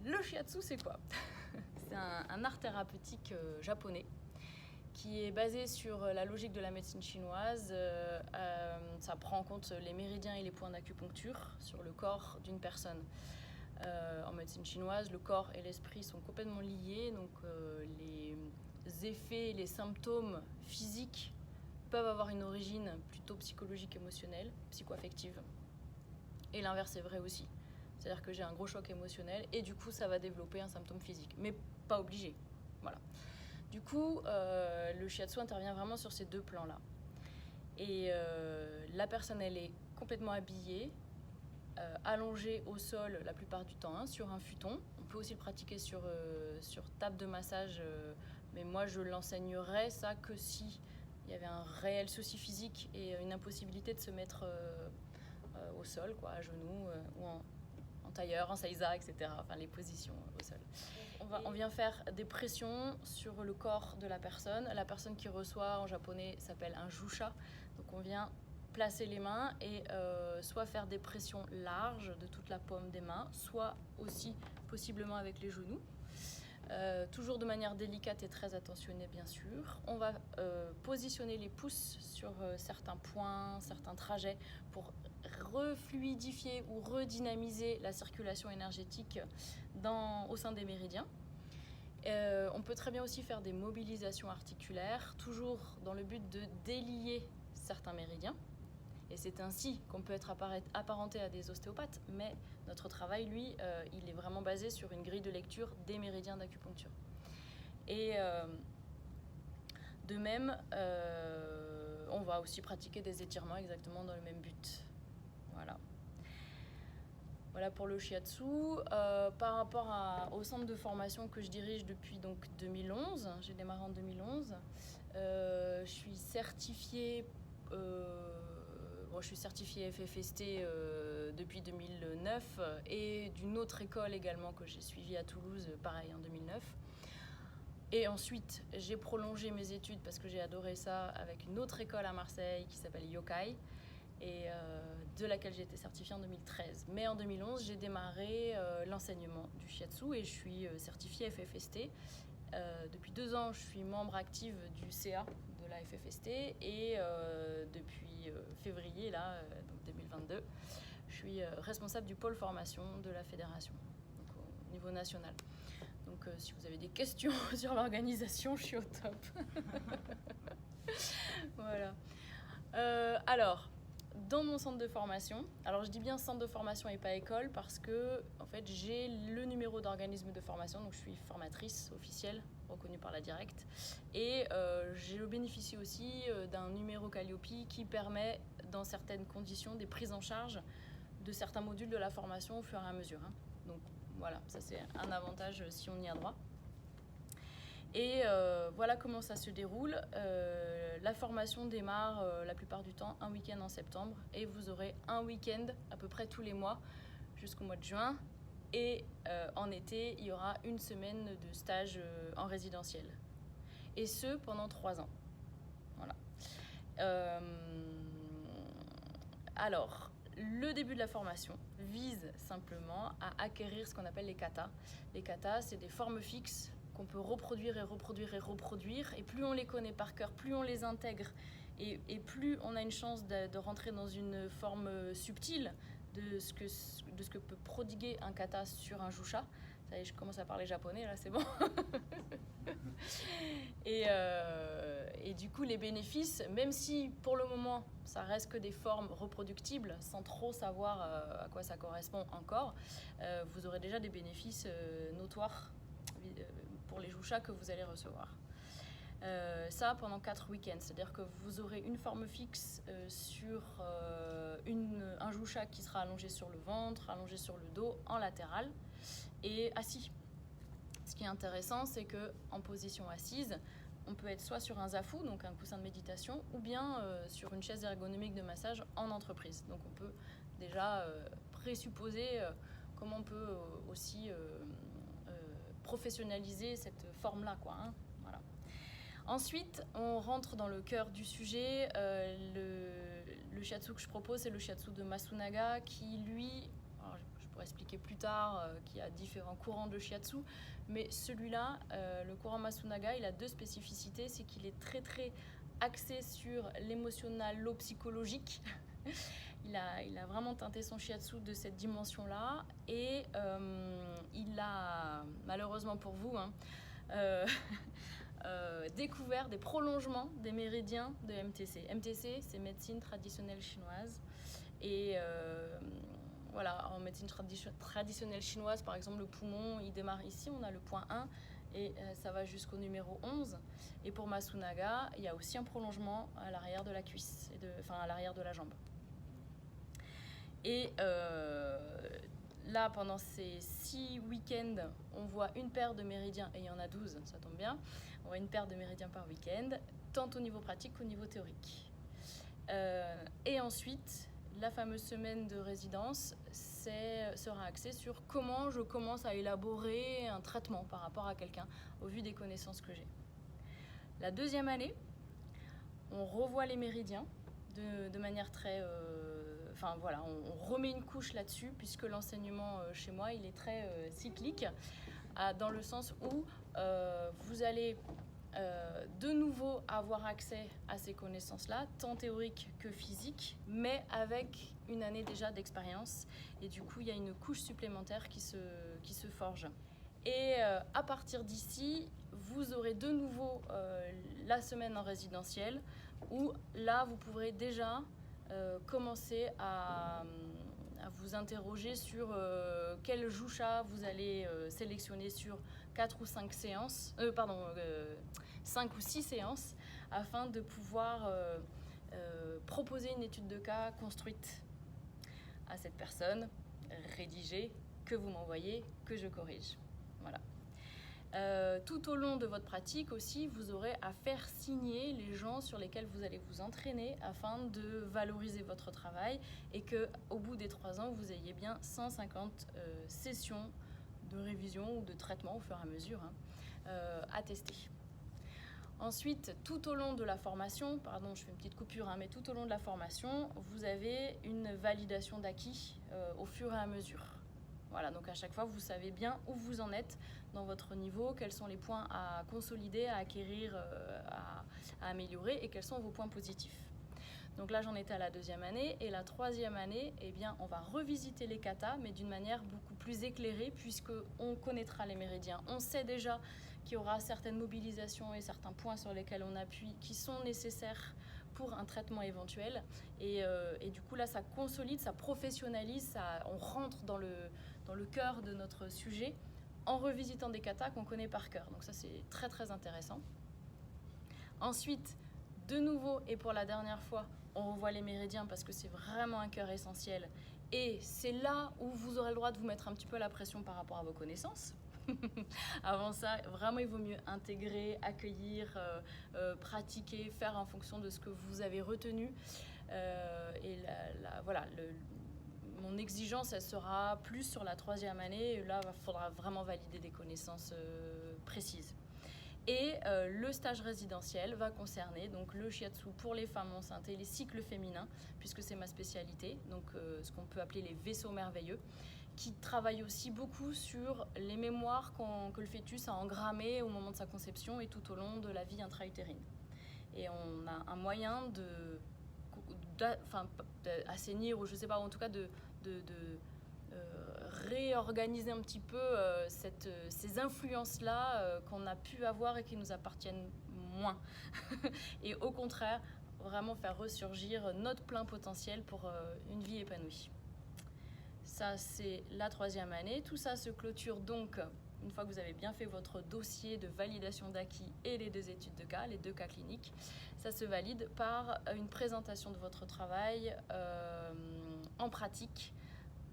Le shiatsu, c'est quoi? C'est un art thérapeutique japonais qui est basé sur la logique de la médecine chinoise. Ça prend en compte les méridiens et les points d'acupuncture sur le corps d'une personne. En médecine chinoise, le corps et l'esprit sont complètement liés, donc les effets, les symptômes physiques peuvent avoir une origine plutôt psychologique, émotionnelle, psycho-affective. Et l'inverse est vrai aussi. C'est-à-dire que j'ai un gros choc émotionnel et du coup ça va développer un symptôme physique, mais pas obligé. Voilà. Du coup, le shiatsu intervient vraiment sur ces deux plans-là. Et la personne, elle est complètement habillée, allongée au sol la plupart du temps, sur un futon. On peut aussi le pratiquer sur table de massage, mais moi je l'enseignerais ça que si il y avait un réel souci physique et une impossibilité de se mettre au sol, quoi, à genoux ou en tailleur, en seiza, etc. Enfin, les positions au sol. On vient faire des pressions sur le corps de la personne. La personne qui reçoit en japonais s'appelle un jusha. Donc on vient placer les mains et soit faire des pressions larges de toute la paume des mains, soit aussi possiblement avec les genoux. Toujours de manière délicate et très attentionnée, bien sûr. On va positionner les pouces sur certains points, certains trajets pour refluidifier ou redynamiser la circulation énergétique au sein des méridiens. On peut très bien aussi faire des mobilisations articulaires, toujours dans le but de délier certains méridiens. Et c'est ainsi qu'on peut être apparenté à des ostéopathes, mais notre travail, lui, il est vraiment basé sur une grille de lecture des méridiens d'acupuncture. Et de même, on va aussi pratiquer des étirements exactement dans le même but. Voilà pour le shiatsu. Par rapport au centre de formation que je dirige depuis donc 2011, j'ai démarré en 2011. Je suis certifiée FFST depuis 2009 et d'une autre école également que j'ai suivie à Toulouse, pareil en 2009. Et ensuite, j'ai prolongé mes études parce que j'ai adoré ça avec une autre école à Marseille qui s'appelle Yokai et de laquelle j'ai été certifiée en 2013. Mais en 2011, j'ai démarré l'enseignement du shiatsu et je suis certifiée FFST. Depuis 2 ans, je suis membre active du CA de la FFST et depuis février donc 2022, je suis responsable du pôle formation de la fédération, donc au niveau national. Donc si vous avez des questions sur l'organisation, je suis au top. Voilà. Alors, dans mon centre de formation, alors je dis bien centre de formation et pas école parce que en fait j'ai le numéro d'organisme de formation, donc je suis formatrice officielle reconnue par la Directe et je bénéficie aussi d'un numéro Calliope qui permet dans certaines conditions des prises en charge de certains modules de la formation au fur et à mesure. Donc voilà, ça c'est un avantage si on y a droit. Et voilà comment ça se déroule. La formation démarre la plupart du temps un week-end en septembre et vous aurez un week-end à peu près tous les mois jusqu'au mois de juin. Et en été, il y aura une semaine de stage en résidentiel. Et ce, pendant 3 ans. Voilà. Alors, le début de la formation vise simplement à acquérir ce qu'on appelle les katas. Les katas, c'est des formes fixes qu'on peut reproduire et reproduire et reproduire. Et plus on les connaît par cœur, plus on les intègre et plus on a une chance de rentrer dans une forme subtile de ce que peut prodiguer un kata sur un jusha. Ça y est, je commence à parler japonais, là, c'est bon. Et du coup, les bénéfices, même si pour le moment, ça reste que des formes reproductibles, sans trop savoir à quoi ça correspond encore, vous aurez déjà des bénéfices notoires pour les jushas que vous allez recevoir. Ça pendant 4 week-ends, c'est-à-dire que vous aurez une forme fixe sur un jusha qui sera allongé sur le ventre, allongé sur le dos, en latéral et assis. Ce qui est intéressant, c'est qu'en position assise, on peut être soit sur un zafu, donc un coussin de méditation, ou bien sur une chaise ergonomique de massage en entreprise. Donc on peut déjà présupposer comment on peut aussi professionnaliser cette forme-là, quoi. Voilà. Ensuite, on rentre dans le cœur du sujet. Le shiatsu que je propose, c'est le shiatsu de Masunaga, qui lui, alors je pourrais expliquer plus tard, tard, qui a différents courants de shiatsu. Mais celui-là, le courant Masunaga, il a deux spécificités. C'est qu'il est très très axé sur l'émotionnel-psychologique. Il a vraiment teinté son shiatsu de cette dimension-là. Et il a, malheureusement pour vous, découvert des prolongements des méridiens de MTC. MTC, c'est médecine traditionnelle chinoise. Et voilà, en médecine traditionnelle chinoise, par exemple, le poumon, il démarre ici, on a le point 1, et ça va jusqu'au numéro 11. Et pour Masunaga, il y a aussi un prolongement à l'arrière de la cuisse, à l'arrière de la jambe. Et là, pendant ces 6 week-ends, on voit une paire de méridiens, et il y en a 12, ça tombe bien, on voit une paire de méridiens par week-end, tant au niveau pratique qu'au niveau théorique. Et ensuite, la fameuse semaine de résidence sera axée sur comment je commence à élaborer un traitement par rapport à quelqu'un, au vu des connaissances que j'ai. La deuxième année, on revoit les méridiens de manière très... on remet une couche là-dessus, puisque l'enseignement chez moi, il est très cyclique, dans le sens où vous allez de nouveau avoir accès à ces connaissances-là, tant théoriques que physiques, mais avec une année déjà d'expérience. Et du coup, il y a une couche supplémentaire qui se forge. Et à partir d'ici, vous aurez de nouveau la semaine en résidentiel, où là, vous pourrez déjà commencer à vous interroger sur quel jusha vous allez sélectionner sur 4 ou 5 séances, 5 ou 6 séances, afin de pouvoir proposer une étude de cas construite à cette personne, rédigée, que vous m'envoyez, que je corrige. Voilà. Tout au long de votre pratique aussi, vous aurez à faire signer les gens sur lesquels vous allez vous entraîner afin de valoriser votre travail et qu'au bout des 3 ans, vous ayez bien 150 sessions de révision ou de traitement au fur et à mesure à tester. Ensuite, tout au long de la formation, pardon, je fais une petite coupure, mais tout au long de la formation, vous avez une validation d'acquis au fur et à mesure. Voilà, donc à chaque fois, vous savez bien où vous en êtes dans votre niveau, quels sont les points à consolider, à acquérir, à améliorer et quels sont vos points positifs. Donc là, j'en étais à la 2e année. Et la 3e année, eh bien, on va revisiter les katas, mais d'une manière beaucoup plus éclairée, puisqu'on connaîtra les méridiens. On sait déjà qu'il y aura certaines mobilisations et certains points sur lesquels on appuie qui sont nécessaires pour un traitement éventuel. Et du coup, là, ça consolide, ça professionnalise, on rentre dans le cœur de notre sujet en revisitant des katas qu'on connaît par cœur. Donc ça, c'est très, très intéressant. Ensuite, de nouveau, et pour la dernière fois, on revoit les méridiens parce que c'est vraiment un cœur essentiel. Et c'est là où vous aurez le droit de vous mettre un petit peu la pression par rapport à vos connaissances. Avant ça, vraiment, il vaut mieux intégrer, accueillir, pratiquer, faire en fonction de ce que vous avez retenu. Et mon exigence, elle sera plus sur la 3e année. Et là, il faudra vraiment valider des connaissances précises. Et le stage résidentiel va concerner donc le shiatsu pour les femmes enceintes et les cycles féminins, puisque c'est ma spécialité, donc ce qu'on peut appeler les vaisseaux merveilleux, qui travaillent aussi beaucoup sur les mémoires que le fœtus a engrammées au moment de sa conception et tout au long de la vie intra-utérine. Et on a un moyen d'assainir, ou je ne sais pas, en tout cas de réorganiser un petit peu ces influences-là qu'on a pu avoir et qui nous appartiennent moins. Et au contraire, vraiment faire ressurgir notre plein potentiel pour une vie épanouie. Ça, c'est la 3e année. Tout ça se clôture donc, une fois que vous avez bien fait votre dossier de validation d'acquis et les 2 études de cas, les 2 cas cliniques, ça se valide par une présentation de votre travail en pratique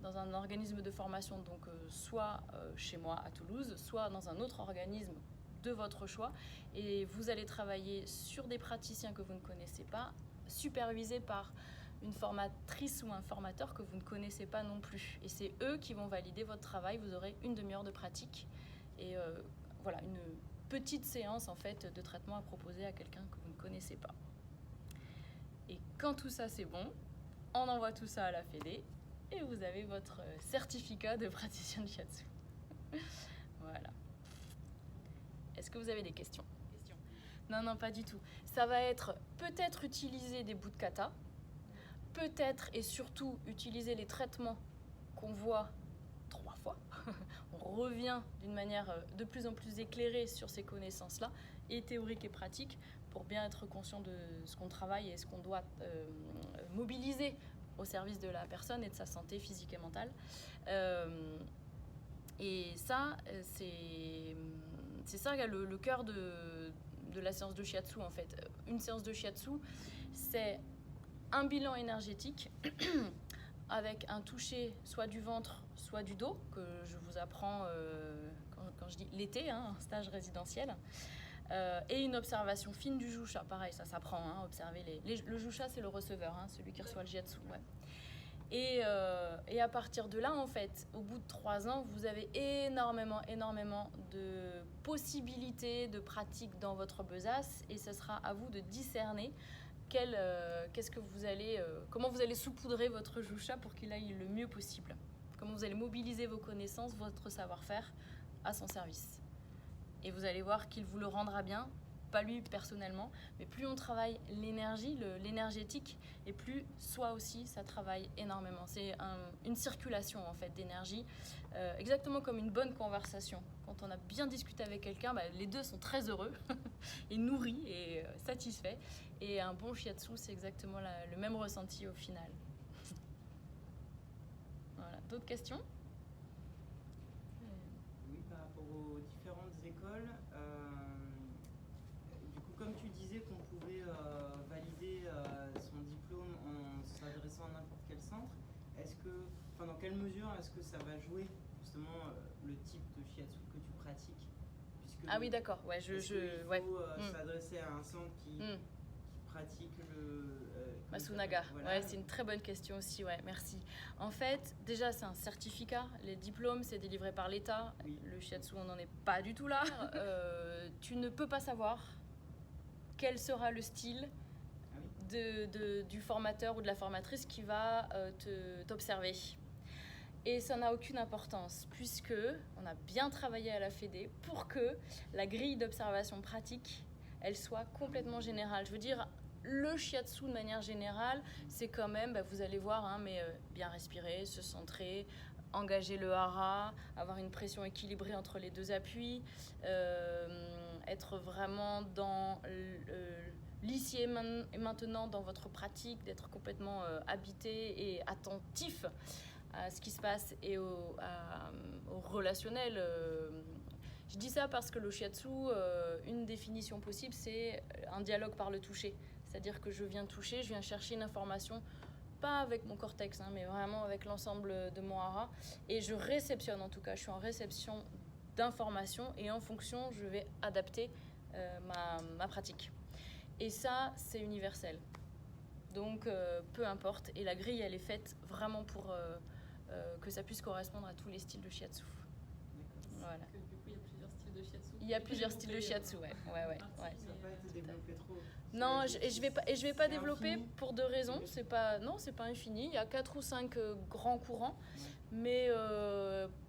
dans un organisme de formation, donc soit chez moi à Toulouse, soit dans un autre organisme de votre choix. Et vous allez travailler sur des praticiens que vous ne connaissez pas, supervisés par une formatrice ou un formateur que vous ne connaissez pas non plus. Et c'est eux qui vont valider votre travail. Vous aurez une demi-heure de pratique et voilà, une petite séance en fait de traitement à proposer à quelqu'un que vous ne connaissez pas. Et quand tout ça c'est bon, on envoie tout ça à la Fédé et vous avez votre certificat de praticien de shiatsu. Voilà. Est-ce que vous avez des questions? Non, non, pas du tout. Ça va être peut-être utiliser des bouts de kata, peut-être et surtout utiliser les traitements qu'on voit 3 fois. On revient d'une manière de plus en plus éclairée sur ces connaissances-là, et théoriques et pratiques, pour bien être conscient de ce qu'on travaille et ce qu'on doit mobiliser au service de la personne et de sa santé physique et mentale. Et ça, c'est ça le cœur de la séance de shiatsu en fait. Une séance de shiatsu, c'est un bilan énergétique avec un toucher soit du ventre, soit du dos, que je vous apprends quand je dis l'été, un stage résidentiel, et une observation fine du jusha. Pareil, ça s'apprend, observer le jusha, c'est le receveur, celui qui reçoit le shiatsu. Ouais. Et à partir de là, en fait, au bout de 3 ans, vous avez énormément de possibilités, de pratiques dans votre besace, et ce sera à vous de discerner comment vous allez saupoudrer votre jusha pour qu'il aille le mieux possible. Comment vous allez mobiliser vos connaissances, votre savoir-faire à son service. Et vous allez voir qu'il vous le rendra bien, pas lui personnellement, mais plus on travaille l'énergie, l'énergétique, et plus soi aussi, ça travaille énormément. C'est une circulation en fait d'énergie, exactement comme une bonne conversation. Quand on a bien discuté avec quelqu'un, les deux sont très heureux et nourris et satisfaits. Et un bon shiatsu, c'est exactement le même ressenti au final. Voilà. D'autres questions? Oui, par rapport aux différentes écoles, du coup, comme tu disais qu'on pouvait valider son diplôme en s'adressant à n'importe quel centre, dans quelle mesure est-ce que ça va jouer justement le type de shiatsu que tu pratiques? Ah oui, d'accord. Ouais, il faut s'adresser à un centre qui pratique le Masunaga. Voilà. Ouais, c'est une très bonne question aussi. Ouais, merci. En fait, déjà, c'est un certificat. Les diplômes, c'est délivré par l'État. Oui. Le shiatsu, on n'en est pas du tout là. Tu ne peux pas savoir quel sera le style du formateur ou de la formatrice qui va t'observer. Et ça n'a aucune importance, puisque on a bien travaillé à la Fédé pour que la grille d'observation pratique, elle soit complètement générale. Je veux dire, le shiatsu de manière générale, c'est quand même, vous allez voir, bien respirer, se centrer, engager le hara, avoir une pression équilibrée entre les deux appuis, être vraiment dans l'ici et maintenant dans votre pratique, d'être complètement habité et attentif à ce qui se passe et au relationnel. Je dis ça parce que le shiatsu, une définition possible, c'est un dialogue par le toucher. C'est-à-dire que je viens toucher, je viens chercher une information, pas avec mon cortex, mais vraiment avec l'ensemble de mon hara. Et je réceptionne, en tout cas, je suis en réception d'informations et en fonction, je vais adapter ma pratique. Et ça, c'est universel. Donc, peu importe. Et la grille, elle est faite vraiment pour que ça puisse correspondre à tous les styles de shiatsu. Voilà. Du coup, il y a plusieurs styles de shiatsu. Il y a plusieurs styles de shiatsu, ouais. Ça n'a pas été développé trop. Non, je vais pas développer pour 2 raisons. C'est pas infini. Il y a 4 ou 5 grands courants. Mais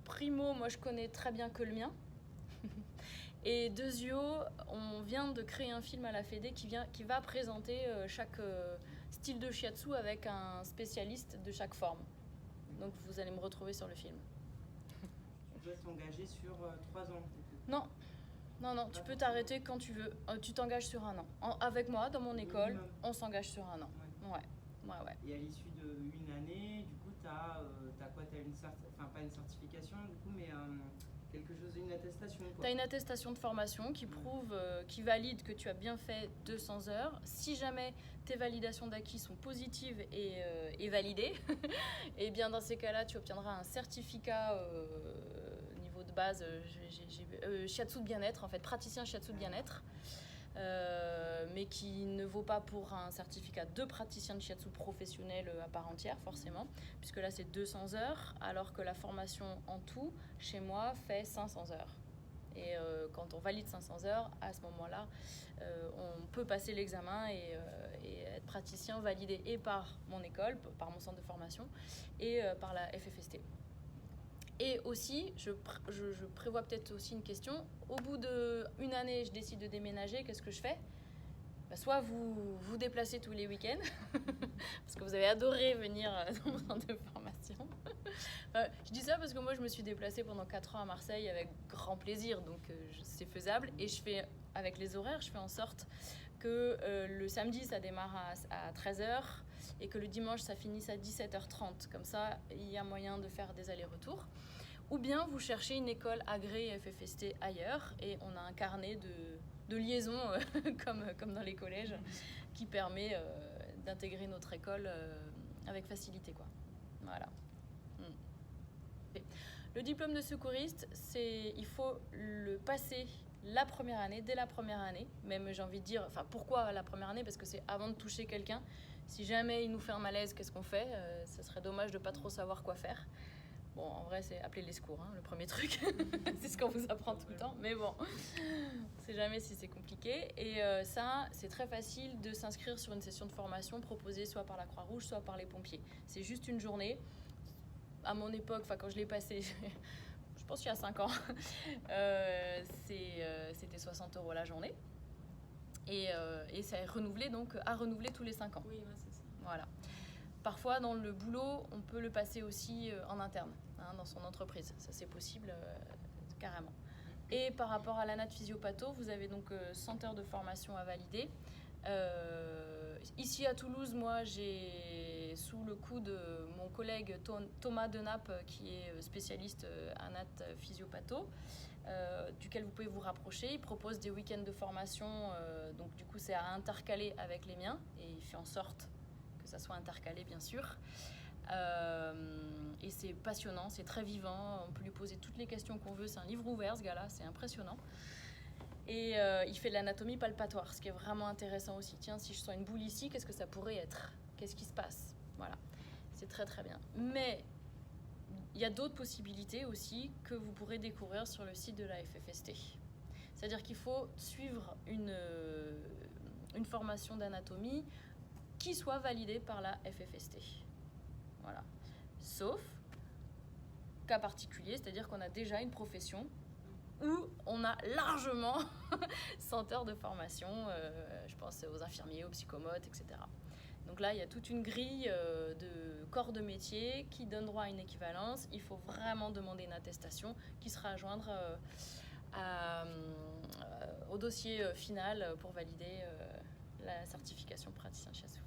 primo, moi je connais très bien que le mien. Et deuxio, on vient de créer un film à la Fédé qui va présenter chaque style de shiatsu avec un spécialiste de chaque forme. Donc vous allez me retrouver sur le film. Tu dois t'engager sur 3 ans. Non, tu peux t'arrêter quand tu veux. Tu t'engages sur 1 an. Avec moi, dans mon école, on s'engage sur 1 an. Ouais. Et à l'issue d'1 année, du coup, t'as quoi? T'as pas une certification, du coup, mais quelque chose, une attestation. Tu as une attestation de formation qui prouve, qui valide que tu as bien fait 200 heures. Si jamais tes validations d'acquis sont positives et validées, et bien dans ces cas-là, tu obtiendras un certificat niveau de base, shiatsu de bien-être, en fait, praticien shiatsu de bien-être. Mais qui ne vaut pas pour un certificat de praticien de shiatsu professionnel à part entière, forcément, puisque là c'est 200 heures, alors que la formation en tout, chez moi, fait 500 heures. Et quand on valide 500 heures, à ce moment-là, on peut passer l'examen et être praticien validé et par mon école, par mon centre de formation, et par la FFST. Et aussi, je prévois peut-être aussi une question. Au bout d'une année, je décide de déménager, qu'est-ce que je fais ? Soit vous vous déplacez tous les week-ends, parce que vous avez adoré venir dans mon centre de formation. Je dis ça parce que moi, je me suis déplacée pendant 4 ans à Marseille avec grand plaisir, donc c'est faisable. Et je fais, avec les horaires, je fais en sorte que le samedi, ça démarre à 13h et que le dimanche, ça finisse à 17h30. Comme ça, il y a moyen de faire des allers-retours. Ou bien vous cherchez une école agréée FFST ailleurs et on a un carnet de liaison comme dans les collèges qui permet d'intégrer notre école avec facilité, quoi. Voilà. Le diplôme de secouriste, il faut le passer la première année, dès la première année. Même, j'ai envie de dire, pourquoi la première année ? Parce que c'est avant de toucher quelqu'un. Si jamais il nous fait un malaise, qu'est-ce qu'on fait ? Ça serait dommage de ne pas trop savoir quoi faire. Bon, en vrai, c'est appeler les secours, le premier truc. C'est ce qu'on vous apprend tout le temps. Mais bon, on ne sait jamais si c'est compliqué. Et ça, c'est très facile de s'inscrire sur une session de formation proposée soit par la Croix-Rouge, soit par les pompiers. C'est juste une journée. À mon époque, quand je l'ai passé, je pense qu'il y a 5 ans, c'était 60 € la journée. Et c'est renouvelé, donc à renouveler tous les 5 ans. Oui, ouais, c'est ça. Voilà. Parfois, dans le boulot, on peut le passer aussi en interne, dans son entreprise. Ça, c'est possible carrément. Et par rapport à l'ANAT Physiopatho, vous avez donc 100 heures de formation à valider. Ici à Toulouse, moi, j'ai sous le coup de mon collègue Thomas Denap, qui est spécialiste ANAT Physiopatho, duquel vous pouvez vous rapprocher. Il propose des week-ends de formation, donc du coup, c'est à intercaler avec les miens, et il fait en sorte que ça soit intercalé, bien sûr. Et c'est passionnant, c'est très vivant, on peut lui poser toutes les questions qu'on veut, c'est un livre ouvert, ce gars-là, c'est impressionnant. Et il fait de l'anatomie palpatoire, ce qui est vraiment intéressant aussi. Tiens, si je sens une boule ici, qu'est-ce que ça pourrait être ? Qu'est-ce qui se passe ? Voilà, c'est très très bien. Mais il y a d'autres possibilités aussi que vous pourrez découvrir sur le site de la FFST. C'est-à-dire qu'il faut suivre une formation d'anatomie qui soit validée par la FFST. Voilà. Sauf cas particulier, c'est-à-dire qu'on a déjà une profession où on a largement 100 heures de formation, je pense aux infirmiers, aux psychomotes, etc. Donc là, il y a toute une grille de corps de métier qui donne droit à une équivalence. Il faut vraiment demander une attestation qui sera à joindre au dossier final pour valider la certification praticien chasseur.